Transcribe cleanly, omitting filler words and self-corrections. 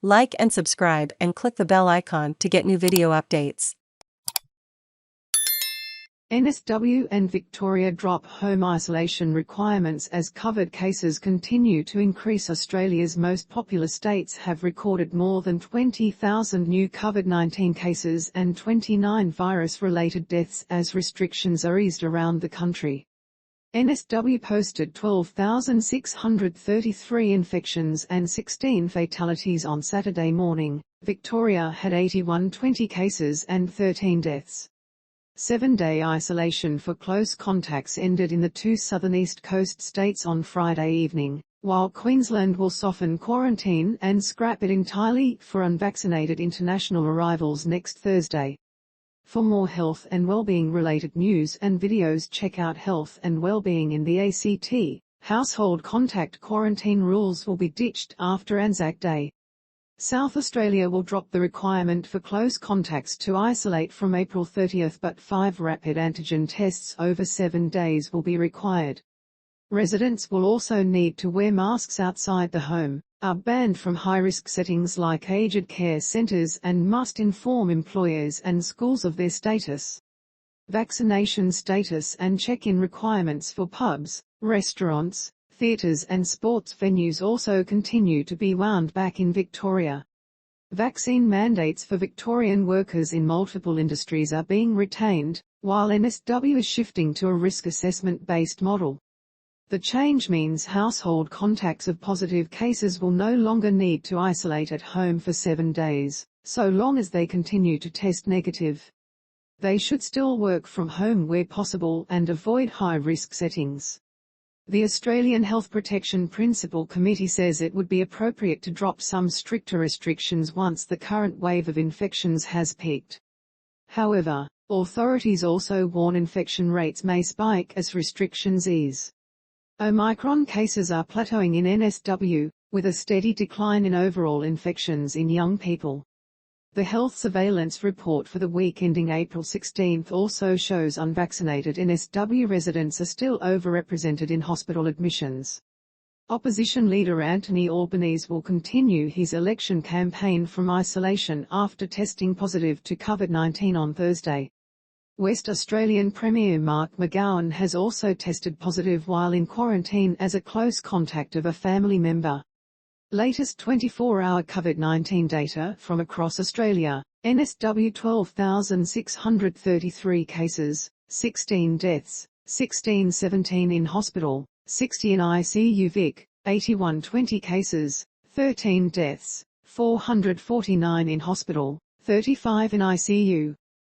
Like and subscribe and click the bell icon to get new video updates. NSW and Victoria drop home isolation requirements as COVID cases continue to increase. Australia's most populous states have recorded more than 20,000 new COVID-19 cases and 29 virus-related deaths as restrictions are eased around the country. NSW posted 12,633 infections and 16 fatalities on Saturday morning. Victoria had 8120 cases and 13 deaths. 7-day isolation for close contacts ended in the two southern East Coast states on Friday evening, while Queensland will soften quarantine and scrap it entirely for unvaccinated international arrivals next Thursday. For more health and well-being related news and videos, check out Health and Wellbeing in the ACT. Household contact quarantine rules will be ditched after Anzac Day. South Australia will drop the requirement for close contacts to isolate from April 30, but 5 rapid antigen tests over 7 days will be required. Residents will also need to wear masks outside the home, are banned from high-risk settings like aged care centres, and must inform employers and schools of their status. Vaccination status and check-in requirements for pubs, restaurants, theatres and sports venues also continue to be wound back in Victoria. Vaccine mandates for Victorian workers in multiple industries are being retained, while NSW is shifting to a risk assessment-based model. The change means household contacts of positive cases will no longer need to isolate at home for 7 days, so long as they continue to test negative. They should still work from home where possible and avoid high-risk settings. The Australian Health Protection Principal Committee says it would be appropriate to drop some stricter restrictions once the current wave of infections has peaked. However, authorities also warn infection rates may spike as restrictions ease. Omicron cases are plateauing in NSW, with a steady decline in overall infections in young people. The health surveillance report for the week ending April 16 also shows unvaccinated NSW residents are still overrepresented in hospital admissions. Opposition leader Anthony Albanese will continue his election campaign from isolation after testing positive to COVID-19 on Thursday. West Australian Premier Mark McGowan has also tested positive while in quarantine as a close contact of a family member. Latest 24-hour COVID-19 data from across Australia: NSW 12,633 cases, 16 deaths, 1617 in hospital, 60 in ICU Vic, 8120 cases, 13 deaths, 449 in hospital, 35 in ICU.